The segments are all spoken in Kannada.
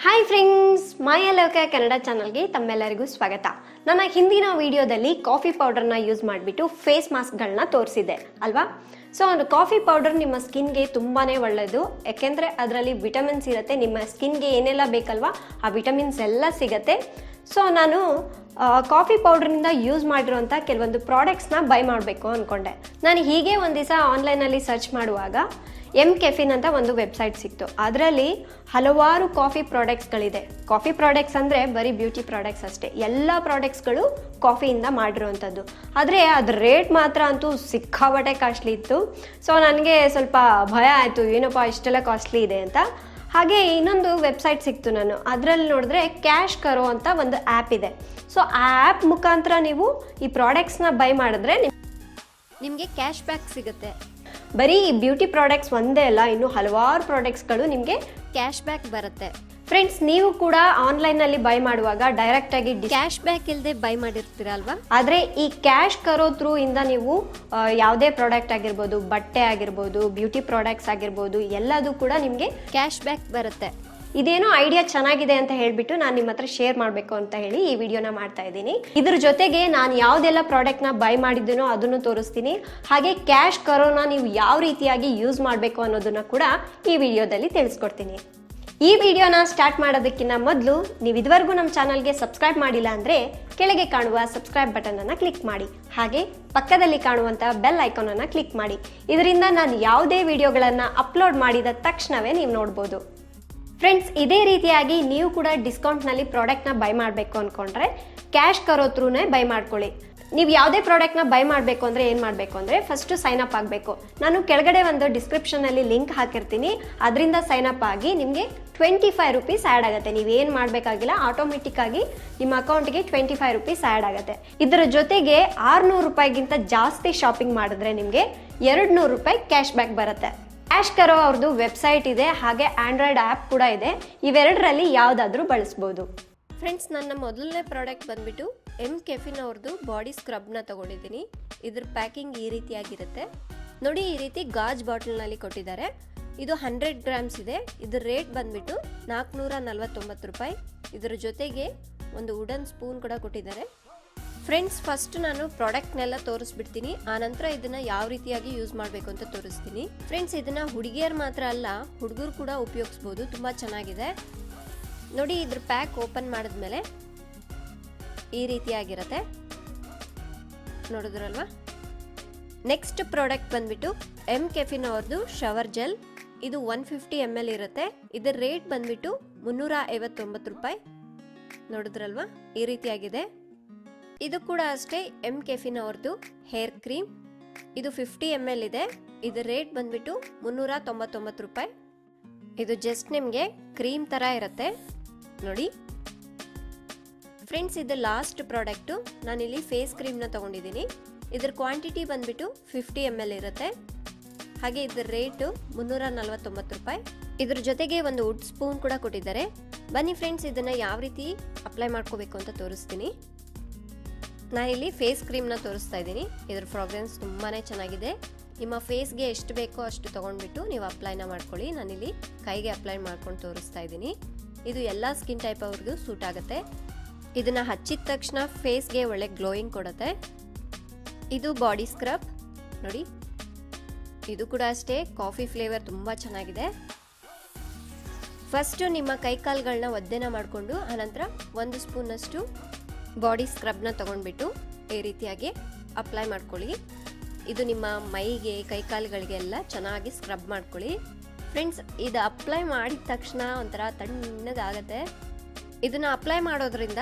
ಹಾಯ್ ಫ್ರೆಂಡ್ಸ್, ಮಾಯಾಲೋಕ ಕನ್ನಡ ಚಾನಲ್ಗೆ ತಮ್ಮೆಲ್ಲರಿಗೂ ಸ್ವಾಗತ. ನನ್ನ ಹಿಂದಿನ ವಿಡಿಯೋದಲ್ಲಿ ಕಾಫಿ ಪೌಡರ್ನ ಯೂಸ್ ಮಾಡಿಬಿಟ್ಟು ಫೇಸ್ ಮಾಸ್ಕ್ಗಳನ್ನ ತೋರಿಸಿದೆ ಅಲ್ವಾ. ಸೊ ಒಂದು ಕಾಫಿ ಪೌಡರ್ ನಿಮ್ಮ ಸ್ಕಿನ್ಗೆ ತುಂಬಾ ಒಳ್ಳೆಯದು, ಯಾಕೆಂದರೆ ಅದರಲ್ಲಿ ವಿಟಮಿನ್ಸ್ ಇರುತ್ತೆ. ನಿಮ್ಮ ಸ್ಕಿನ್ಗೆ ಏನೆಲ್ಲ ಬೇಕಲ್ವಾ ಆ ವಿಟಮಿನ್ಸ್ ಎಲ್ಲ ಸಿಗುತ್ತೆ. ಸೊ ನಾನು ಕಾಫಿ ಪೌಡ್ರಿಂದ ಯೂಸ್ ಮಾಡಿರೋಂಥ ಕೆಲವೊಂದು ಪ್ರಾಡಕ್ಟ್ಸ್ನ ಬೈ ಮಾಡಬೇಕು ಅಂದ್ಕೊಂಡೆ. ನಾನು ಹೀಗೆ ಒಂದು ದಿವಸ ಆನ್ಲೈನಲ್ಲಿ ಸರ್ಚ್ ಮಾಡುವಾಗ ಎಮ್ ಕೆಫಿನ್ ಅಂತ ಒಂದು ವೆಬ್ಸೈಟ್ ಸಿಕ್ತು. ಅದರಲ್ಲಿ ಹಲವಾರು ಕಾಫಿ ಪ್ರಾಡಕ್ಟ್ಸ್ಗಳಿದೆ. ಕಾಫಿ ಪ್ರಾಡಕ್ಟ್ಸ್ ಅಂದರೆ ಬರೀ ಬ್ಯೂಟಿ ಪ್ರಾಡಕ್ಟ್ಸ್ ಅಷ್ಟೇ, ಎಲ್ಲ ಪ್ರಾಡಕ್ಟ್ಸ್ಗಳು ಕಾಫಿಯಿಂದ ಮಾಡಿರೋವಂಥದ್ದು. ಆದರೆ ಅದ್ರ ರೇಟ್ ಮಾತ್ರ ಅಂತೂ ಸಿಕ್ಕಾಪಟ್ಟೆ ಕಾಸ್ಟ್ಲಿ ಇತ್ತು. ಸೊ ನನಗೆ ಸ್ವಲ್ಪ ಭಯ ಆಯಿತು, ಏನಪ್ಪ ಇಷ್ಟೆಲ್ಲ ಕಾಸ್ಟ್ಲಿ ಇದೆ ಅಂತ. ಹಾಗೆ ಇನ್ನೊಂದು ವೆಬ್ಸೈಟ್ ಸಿಕ್ತು. ನಾನು ಅದರಲ್ಲಿ ನೋಡಿದ್ರೆ ಕ್ಯಾಶ್ ಕರೋ ಅಂತ ಒಂದು ಆ್ಯಪ್ ಇದೆ. ಸೊ ಆ ಆ್ಯಪ್ ಮುಖಾಂತರ ನೀವು ಈ ಪ್ರಾಡಕ್ಟ್ಸ್ನ ಬೈ ಮಾಡಿದ್ರೆ ನಿಮಗೆ ಕ್ಯಾಶ್ ಬ್ಯಾಕ್ ಸಿಗುತ್ತೆ. ಬರೀ ಈ ಬ್ಯೂಟಿ ಪ್ರಾಡಕ್ಟ್ಸ್ ಒಂದೇ ಅಲ್ಲ, ಇನ್ನು ಹಲವಾರು ಪ್ರಾಡಕ್ಟ್ಸ್ಗಳು ನಿಮಗೆ ಕ್ಯಾಶ್ ಬ್ಯಾಕ್ ಬರುತ್ತೆ. ಫ್ರೆಂಡ್ಸ್, ನೀವು ಕೂಡ ಆನ್ಲೈನಲ್ಲಿ ಬೈ ಮಾಡುವಾಗ ಡೈರೆಕ್ಟಾಗಿ ಕ್ಯಾಶ್ ಬ್ಯಾಕ್ ಇಲ್ಲದೆ ಬೈ ಮಾಡಿರ್ತೀರಲ್ವಾ. ಆದರೆ ಈ ಕ್ಯಾಶ್ ಕರೋ ಥ್ರೂ ಇಂದ ನೀವು ಯಾವುದೇ ಪ್ರಾಡಕ್ಟ್ ಆಗಿರ್ಬೋದು, ಬಟ್ಟೆ ಆಗಿರ್ಬೋದು, ಬ್ಯೂಟಿ ಪ್ರಾಡಕ್ಟ್ಸ್ ಆಗಿರ್ಬೋದು, ಎಲ್ಲದೂ ಕೂಡ ನಿಮಗೆ ಕ್ಯಾಶ್ ಬ್ಯಾಕ್ ಬರುತ್ತೆ. ಇದೇನೋ ಐಡಿಯಾ ಚೆನ್ನಾಗಿದೆ ಅಂತ ಹೇಳ್ಬಿಟ್ಟು ನಾನು ನಿಮ್ಮ ಹತ್ರ ಶೇರ್ ಮಾಡಬೇಕು ಅಂತ ಹೇಳಿ ಈ ವಿಡಿಯೋನ ಮಾಡ್ತಾ ಇದ್ದೀನಿ. ಇದ್ರ ಜೊತೆಗೆ ನಾನು ಯಾವುದೆಲ್ಲ ಪ್ರಾಡಕ್ಟ್ನ ಬೈ ಮಾಡಿದ್ದೀನೋ ಅದನ್ನು ತೋರಿಸ್ತೀನಿ. ಹಾಗೆ ಕ್ಯಾಶ್ ಕರೋನ ನೀವು ಯಾವ ರೀತಿಯಾಗಿ ಯೂಸ್ ಮಾಡಬೇಕು ಅನ್ನೋದನ್ನ ಕೂಡ ಈ ವಿಡಿಯೋದಲ್ಲಿ ತಿಳಿಸ್ಕೊಡ್ತೀನಿ. ಈ ವಿಡಿಯೋನ ಸ್ಟಾರ್ಟ್ ಮಾಡೋದಕ್ಕಿಂತ ಮೊದಲು ನೀವು ಇದುವರೆಗೂ ನಮ್ಮ ಚಾನಲ್ಗೆ ಸಬ್ಸ್ಕ್ರೈಬ್ ಮಾಡಿಲ್ಲ ಅಂದರೆ ಕೆಳಗೆ ಕಾಣುವ ಸಬ್ಸ್ಕ್ರೈಬ್ ಬಟನನ್ನು ಕ್ಲಿಕ್ ಮಾಡಿ. ಹಾಗೆ ಪಕ್ಕದಲ್ಲಿ ಕಾಣುವಂಥ ಬೆಲ್ ಐಕಾನನ್ನು ಕ್ಲಿಕ್ ಮಾಡಿ. ಇದರಿಂದ ನಾನು ಯಾವುದೇ ವಿಡಿಯೋಗಳನ್ನು ಅಪ್ಲೋಡ್ ಮಾಡಿದ ತಕ್ಷಣವೇ ನೀವು ನೋಡ್ಬೋದು. ಫ್ರೆಂಡ್ಸ್, ಇದೇ ರೀತಿಯಾಗಿ ನೀವು ಕೂಡ ಡಿಸ್ಕೌಂಟ್ನಲ್ಲಿ ಪ್ರಾಡಕ್ಟ್ನ ಬೈ ಮಾಡಬೇಕು ಅಂದ್ಕೊಂಡ್ರೆ ಕ್ಯಾಶ್ ಕರೋ ಥ್ರೂನೇ ಬೈ ಮಾಡ್ಕೊಳ್ಳಿ. ನೀವು ಯಾವುದೇ ಪ್ರಾಡಕ್ಟ್ನ ಬೈ ಮಾಡಬೇಕು ಅಂದರೆ ಏನು ಮಾಡಬೇಕು ಅಂದರೆ ಫಸ್ಟು ಸೈನ್ ಅಪ್ ಆಗಬೇಕು. ನಾನು ಕೆಳಗಡೆ ಒಂದು ಡಿಸ್ಕ್ರಿಪ್ಷನಲ್ಲಿ ಲಿಂಕ್ ಹಾಕಿರ್ತೀನಿ, ಅದರಿಂದ ಸೈನ್ ಅಪ್ ಆಗಿ ನಿಮಗೆ 25 ರೂಪೀಸ್ ಆ್ಯಡ್ ಆಗುತ್ತೆ. ನೀವೇನು ಮಾಡಬೇಕಾಗಿಲ್ಲ, ಆಟೋಮೆಟಿಕ್ಕಾಗಿ ನಿಮ್ಮ ಅಕೌಂಟ್ಗೆ 25 ರೂಪೀಸ್ ಆ್ಯಡ್ ಆಗುತ್ತೆ. ಇದರ ಜೊತೆಗೆ 600 ರೂಪಾಯಿಗಿಂತ ಜಾಸ್ತಿ ಶಾಪಿಂಗ್ ಮಾಡಿದ್ರೆ ನಿಮಗೆ 200 ರೂಪಾಯಿ ಕ್ಯಾಶ್ ಬ್ಯಾಕ್ ಬರುತ್ತೆ. ಕ್ಯಾಶ್ ಕರೋ ಅವ್ರದ್ದು ವೆಬ್ಸೈಟ್ ಇದೆ, ಹಾಗೆ ಆಂಡ್ರಾಯ್ಡ್ ಆ್ಯಪ್ ಕೂಡ ಇದೆ. ಇವೆರಡರಲ್ಲಿ ಯಾವುದಾದ್ರೂ ಬಳಸ್ಬೋದು. ಫ್ರೆಂಡ್ಸ್, ನನ್ನ ಮೊದಲನೇ ಪ್ರಾಡಕ್ಟ್ ಬಂದ್ಬಿಟ್ಟು ಎಮ್ ಕೆಫಿನ್ ಅವ್ರದ್ದು ಬಾಡಿ ಸ್ಕ್ರಬ್ನ ತೊಗೊಂಡಿದ್ದೀನಿ. ಇದ್ರ ಪ್ಯಾಕಿಂಗ್ ಈ ರೀತಿಯಾಗಿರುತ್ತೆ ನೋಡಿ. ಈ ರೀತಿ ಗಾಜ್ ಬಾಟಲ್ನಲ್ಲಿ ಕೊಟ್ಟಿದ್ದಾರೆ. ಇದು 100 ಗ್ರಾಮ್ಸ್ ಇದೆ. ಇದ್ರ ರೇಟ್ ಬಂದ್ಬಿಟ್ಟು 449 ರೂಪಾಯಿ. ಇದರ ಜೊತೆಗೆ ಒಂದು ವುಡನ್ ಸ್ಪೂನ್ ಕೂಡ ಕೊಟ್ಟಿದ್ದಾರೆ. ಫ್ರೆಂಡ್ಸ್, ಫಸ್ಟ್ ನಾನು ಪ್ರಾಡಕ್ಟ್ನೆಲ್ಲ ತೋರಿಸ್ಬಿಡ್ತೀನಿ, ಆನಂತರ ಇದನ್ನು ಯಾವ ರೀತಿಯಾಗಿ ಯೂಸ್ ಮಾಡಬೇಕು ಅಂತ ತೋರಿಸ್ತೀನಿ. ಫ್ರೆಂಡ್ಸ್, ಇದನ್ನು ಹುಡುಗಿಯರು ಮಾತ್ರ ಅಲ್ಲ, ಹುಡುಗರು ಕೂಡ ಉಪಯೋಗಿಸ್ಬೋದು. ತುಂಬ ಚೆನ್ನಾಗಿದೆ ನೋಡಿ. ಇದ್ರ ಪ್ಯಾಕ್ ಓಪನ್ ಮಾಡಿದ್ಮೇಲೆ ಈ ರೀತಿಯಾಗಿರುತ್ತೆ, ನೋಡಿದ್ರಲ್ವಾ. ನೆಕ್ಸ್ಟ್ ಪ್ರಾಡಕ್ಟ್ ಬಂದ್ಬಿಟ್ಟು ಎಮ್ ಕೆಫಿನ್ ಅವ್ರದ್ದು ಶವರ್ ಜೆಲ್. ಇದು 150 ml ಇರುತ್ತೆ. ಇದರ ರೇಟ್ ಬಂದ್ಬಿಟ್ಟು 359 ರೂಪಾಯಿ. ನೋಡಿದ್ರಲ್ವಾ, ಈ ರೀತಿಯಾಗಿದೆ. ಇದು ಕೂಡ ಅಷ್ಟೇ ಎಮ್ ಕೆಫಿನ್ ಅವ್ರದ್ದು ಹೇರ್ ಕ್ರೀಮ್. ಇದು 50 ml ಇದೆ. ಇದರ ರೇಟ್ ಬಂದ್ಬಿಟ್ಟು 399 ರೂಪಾಯಿ. ಇದು ಜಸ್ಟ್ ನಿಮಗೆ ಕ್ರೀಮ್ ಥರ ಇರುತ್ತೆ ನೋಡಿ. ಫ್ರೆಂಡ್ಸ್, ಇದು ಲಾಸ್ಟ್ ಪ್ರಾಡಕ್ಟು. ನಾನಿಲ್ಲಿ ಫೇಸ್ ಕ್ರೀಮ್ನ ತೊಗೊಂಡಿದ್ದೀನಿ. ಇದರ ಕ್ವಾಂಟಿಟಿ ಬಂದ್ಬಿಟ್ಟು 50 ml ಇರುತ್ತೆ. ಹಾಗೆ ಇದರ ರೇಟು 349 ರೂಪಾಯಿ. ಇದ್ರ ಜೊತೆಗೆ ಒಂದು ವುಡ್ ಸ್ಪೂನ್ ಕೂಡ ಕೊಟ್ಟಿದ್ದಾರೆ. ಬನ್ನಿ ಫ್ರೆಂಡ್ಸ್, ಇದನ್ನು ಯಾವ ರೀತಿ ಅಪ್ಲೈ ಮಾಡ್ಕೋಬೇಕು ಅಂತ ತೋರಿಸ್ತೀನಿ. ನಾನಿಲ್ಲಿ ಫೇಸ್ ಕ್ರೀಮ್ನ ತೋರಿಸ್ತಾ ಇದ್ದೀನಿ. ಇದರ ಫ್ರಾಗ್ರೆನ್ಸ್ ತುಂಬಾ ಚೆನ್ನಾಗಿದೆ. ನಿಮ್ಮ ಫೇಸ್ಗೆ ಎಷ್ಟು ಬೇಕೋ ಅಷ್ಟು ತೊಗೊಂಡ್ಬಿಟ್ಟು ನೀವು ಅಪ್ಲೈನ ಮಾಡ್ಕೊಳ್ಳಿ. ನಾನಿಲ್ಲಿ ಕೈಗೆ ಅಪ್ಲೈ ಮಾಡ್ಕೊಂಡು ತೋರಿಸ್ತಾ ಇದ್ದೀನಿ. ಇದು ಎಲ್ಲ ಸ್ಕಿನ್ ಟೈಪ್ ಅವ್ರಿಗೂ ಸೂಟ್ ಆಗುತ್ತೆ. ಇದನ್ನು ಹಚ್ಚಿದ ತಕ್ಷಣ ಫೇಸ್ಗೆ ಒಳ್ಳೆ ಗ್ಲೋಯಿಂಗ್ ಕೊಡುತ್ತೆ. ಇದು ಬಾಡಿ ಸ್ಕ್ರಬ್ ನೋಡಿ. ಇದು ಕೂಡ ಅಷ್ಟೇ ಕಾಫಿ ಫ್ಲೇವರ್ ತುಂಬ ಚೆನ್ನಾಗಿದೆ. ಫಸ್ಟು ನಿಮ್ಮ ಕೈಕಾಲುಗಳನ್ನ ಒದ್ದೆನ ಮಾಡಿಕೊಂಡು ಆನಂತರ 1 ಸ್ಪೂನಷ್ಟು ಬಾಡಿ ಸ್ಕ್ರಬ್ನ ತೊಗೊಂಡ್ಬಿಟ್ಟು ಈ ರೀತಿಯಾಗಿ ಅಪ್ಲೈ ಮಾಡ್ಕೊಳ್ಳಿ. ಇದು ನಿಮ್ಮ ಮೈಗೆ, ಕೈಕಾಲುಗಳಿಗೆಲ್ಲ ಚೆನ್ನಾಗಿ ಸ್ಕ್ರಬ್ ಮಾಡ್ಕೊಳ್ಳಿ. ಫ್ರೆಂಡ್ಸ್, ಇದು ಅಪ್ಲೈ ಮಾಡಿದ ತಕ್ಷಣ ಒಂಥರ ತಣ್ಣಗಾಗತ್ತೆ. ಇದನ್ನು ಅಪ್ಲೈ ಮಾಡೋದ್ರಿಂದ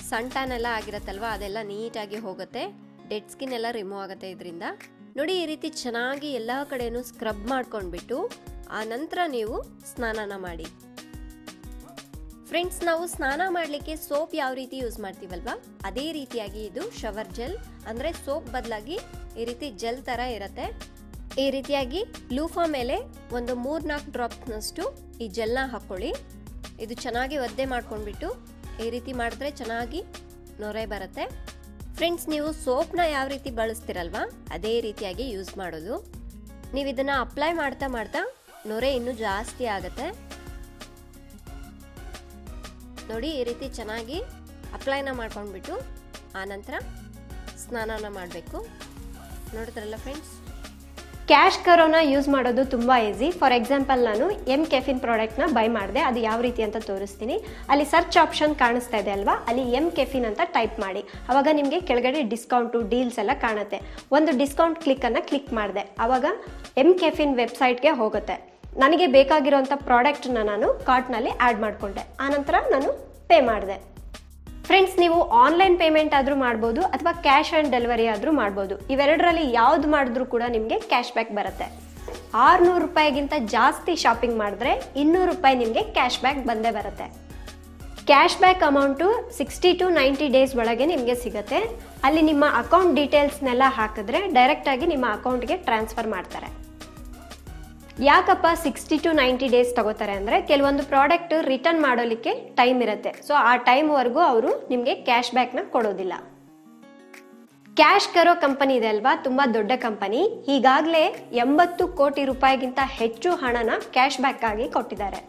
ಸನ್ ಟ್ಯಾನ್ ಎಲ್ಲ ಆಗಿರತ್ತಲ್ವ, ಅದೆಲ್ಲ ನೀಟಾಗಿ ಹೋಗುತ್ತೆ. ಡೆಡ್ ಸ್ಕಿನ್ ಎಲ್ಲ ರಿಮೂವ್ ಆಗುತ್ತೆ ಇದರಿಂದ. ನೋಡಿ, ಈ ರೀತಿ ಚೆನ್ನಾಗಿ ಎಲ್ಲ ಕಡೆನೂ ಸ್ಕ್ರಬ್ ಮಾಡ್ಕೊಂಡ್ಬಿಟ್ಟು ಆ ನಂತರ ನೀವು ಸ್ನಾನನ ಮಾಡಿ. ಫ್ರೆಂಡ್ಸ್, ನಾವು ಸ್ನಾನ ಮಾಡಲಿಕ್ಕೆ ಸೋಪ್ ಯಾವ ರೀತಿ ಯೂಸ್ ಮಾಡ್ತೀವಲ್ವಾ, ಅದೇ ರೀತಿಯಾಗಿ ಇದು ಶವರ್ ಜೆಲ್. ಅಂದರೆ ಸೋಪ್ ಬದಲಾಗಿ ಈ ರೀತಿ ಜೆಲ್ ಥರ ಇರುತ್ತೆ. ಈ ರೀತಿಯಾಗಿ ಲೂಫಾ ಮೇಲೆ ಒಂದು 3-4 ಡ್ರಾಪ್ಸ್ನಷ್ಟು ಈ ಜೆಲ್ನ ಹಾಕ್ಕೊಳ್ಳಿ. ಇದು ಚೆನ್ನಾಗಿ ಒದ್ದೆ ಮಾಡ್ಕೊಂಡ್ಬಿಟ್ಟು ಈ ರೀತಿ ಮಾಡಿದ್ರೆ ಚೆನ್ನಾಗಿ ನೊರೆ ಬರುತ್ತೆ. ಫ್ರೆಂಡ್ಸ್, ನೀವು ಸೋಪ್ನ ಯಾವ ರೀತಿ ಬಳಸ್ತಿರಲ್ವಾ ಅದೇ ರೀತಿಯಾಗಿ ಯೂಸ್ ಮಾಡೋದು. ನೀವು ಇದನ್ನು ಅಪ್ಲೈ ಮಾಡ್ತಾ ಮಾಡ್ತಾ ನೊರೆ ಇನ್ನೂ ಜಾಸ್ತಿ ಆಗುತ್ತೆ. ನೋಡಿ ಈ ರೀತಿ ಚೆನ್ನಾಗಿ ಅಪ್ಲೈನ ಮಾಡ್ಕೊಂಡ್ಬಿಟ್ಟು ಆನಂತರ ಸ್ನಾನನ ಮಾಡಬೇಕು. ನೋಡಿದ್ರಲ್ಲ ಫ್ರೆಂಡ್ಸ್, ಕ್ಯಾಶ್ ಕರೋನ ಯೂಸ್ ಮಾಡೋದು ತುಂಬ ಈಸಿ. ಫಾರ್ ಎಕ್ಸಾಂಪಲ್ ನಾನು ಎಮ್ ಕೆಫಿನ್ ಪ್ರಾಡಕ್ಟ್ನ ಬೈ ಮಾಡಿದೆ, ಅದು ಯಾವ ರೀತಿ ಅಂತ ತೋರಿಸ್ತೀನಿ. ಅಲ್ಲಿ ಸರ್ಚ್ ಆಪ್ಷನ್ ಕಾಣಿಸ್ತಾ ಇದೆ ಅಲ್ವಾ, ಅಲ್ಲಿ ಎಮ್ ಕೆಫಿನ್ ಅಂತ ಟೈಪ್ ಮಾಡಿ. ಆವಾಗ ನಿಮಗೆ ಕೆಳಗಡೆ ಡಿಸ್ಕೌಂಟು ಡೀಲ್ಸ್ ಎಲ್ಲ ಕಾಣುತ್ತೆ. ಒಂದು ಡಿಸ್ಕೌಂಟ್ ಕ್ಲಿಕ್ಕನ್ನು ಕ್ಲಿಕ್ ಮಾಡಿದೆ, ಆವಾಗ ಎಮ್ ಕೆಫಿನ್ ವೆಬ್ಸೈಟ್ಗೆ ಹೋಗುತ್ತೆ. ನನಗೆ ಬೇಕಾಗಿರೋಂಥ ಪ್ರಾಡಕ್ಟ್ನ ನಾನು ಕಾರ್ಟ್ನಲ್ಲಿ ಆ್ಯಡ್ ಮಾಡಿಕೊಂಡೆ, ಆನಂತರ ನಾನು ಪೇ ಮಾಡಿದೆ. ಫ್ರೆಂಡ್ಸ್, ನೀವು ಆನ್ಲೈನ್ ಪೇಮೆಂಟ್ ಆದರೂ ಮಾಡ್ಬೋದು ಅಥವಾ ಕ್ಯಾಶ್ ಆನ್ ಡೆಲಿವರಿ ಆದರೂ ಮಾಡ್ಬೋದು. ಇವೆರಡರಲ್ಲಿ ಯಾವ್ದು ಮಾಡಿದ್ರೂ ಕೂಡ ನಿಮಗೆ ಕ್ಯಾಶ್ ಬ್ಯಾಕ್ ಬರುತ್ತೆ. 600 ರೂಪಾಯಿಗಿಂತ ಜಾಸ್ತಿ ಶಾಪಿಂಗ್ ಮಾಡಿದ್ರೆ 200 ರೂಪಾಯಿ ನಿಮಗೆ ಕ್ಯಾಶ್ ಬ್ಯಾಕ್ ಬಂದೇ ಬರುತ್ತೆ. Cash back amount 60 to 90 days ಒಳಗೆ ನಿಮಗೆ ಸಿಗುತ್ತೆ. ಅಲ್ಲಿ ನಿಮ್ಮ ಅಕೌಂಟ್ ಡೀಟೇಲ್ಸ್ನೆಲ್ಲ ಹಾಕಿದ್ರೆ ಡೈರೆಕ್ಟಾಗಿ ನಿಮ್ಮ ಅಕೌಂಟ್ಗೆ ಟ್ರಾನ್ಸ್ಫರ್ ಮಾಡ್ತಾರೆ. ಯಾಕಪ್ಪ 60 to 90 ಡೇಸ್ ತಗೋತಾರೆ ಅಂದರೆ, ಕೆಲವೊಂದು ಪ್ರಾಡಕ್ಟ್ ರಿಟರ್ನ್ ಮಾಡೋಲಿಕ್ಕೆ ಟೈಮ್ ಇರುತ್ತೆ. ಸೊ ಆ ಟೈಮ್ವರೆಗೂ ಅವರು ನಿಮಗೆ ಕ್ಯಾಶ್ ಬ್ಯಾಕ್ನ ಕೊಡೋದಿಲ್ಲ. ಕ್ಯಾಶ್ ಕರೋ ಕಂಪನಿ ಇದೆ ಅಲ್ವಾ, ತುಂಬ ದೊಡ್ಡ ಕಂಪನಿ. ಈಗಾಗಲೇ 80 ಕೋಟಿ ರೂಪಾಯಿಗಿಂತ ಹೆಚ್ಚು ಹಣನ ಕ್ಯಾಶ್ ಬ್ಯಾಕ್ ಆಗಿ ಕೊಟ್ಟಿದ್ದಾರೆ.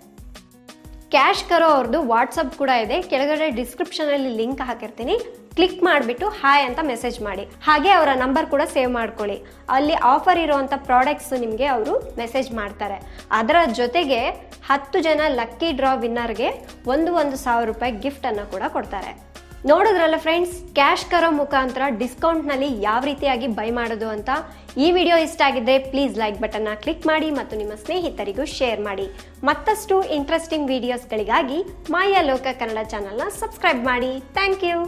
ಕ್ಯಾಶ್ ಕರೋ ಅವ್ರದ್ದು ವಾಟ್ಸಪ್ ಕೂಡ ಇದೆ, ಕೆಳಗಡೆ ಡಿಸ್ಕ್ರಿಪ್ಷನಲ್ಲಿ ಲಿಂಕ್ ಹಾಕಿರ್ತೀನಿ. ಕ್ಲಿಕ್ ಮಾಡಿಬಿಟ್ಟು ಹಾಯ್ ಅಂತ ಮೆಸೇಜ್ ಮಾಡಿ. ಹಾಗೆ ಅವರ ನಂಬರ್ ಕೂಡ ಸೇವ್ ಮಾಡ್ಕೊಳ್ಳಿ. ಅಲ್ಲಿ ಆಫರ್ ಇರುವಂಥ ಪ್ರಾಡಕ್ಟ್ಸ್ ನಿಮಗೆ ಅವರು ಮೆಸೇಜ್ ಮಾಡ್ತಾರೆ. ಅದರ ಜೊತೆಗೆ 10 ಜನ ಲಕ್ಕಿ ಡ್ರಾ ವಿನ್ನರ್ಗೆ 1,000 ರೂಪಾಯಿ ಗಿಫ್ಟನ್ನು ಕೂಡ ಕೊಡ್ತಾರೆ. ನೋಡಿದ್ರಲ್ಲ ಫ್ರೆಂಡ್ಸ್, ಕ್ಯಾಶ್ ಕರೋ ಮುಖಾಂತರ ಡಿಸ್ಕೌಂಟ್ನಲ್ಲಿ ಯಾವ ರೀತಿಯಾಗಿ ಬೈ ಮಾಡೋದು ಅಂತ. ಈ ವಿಡಿಯೋ ಇಷ್ಟ ಆಗಿದ್ರೆ ಪ್ಲೀಸ್ ಲೈಕ್ ಬಟನ್ನ ಕ್ಲಿಕ್ ಮಾಡಿ ಮತ್ತು ನಿಮ್ಮ ಸ್ನೇಹಿತರಿಗೂ ಶೇರ್ ಮಾಡಿ. ಮತ್ತಷ್ಟು ಇಂಟ್ರೆಸ್ಟಿಂಗ್ ವಿಡಿಯೋಸ್ಗಳಿಗಾಗಿ ಮಾಯಾ ಲೋಕ ಕನ್ನಡ ಚಾನಲ್ನ ಸಬ್ಸ್ಕ್ರೈಬ್ ಮಾಡಿ. Thank you.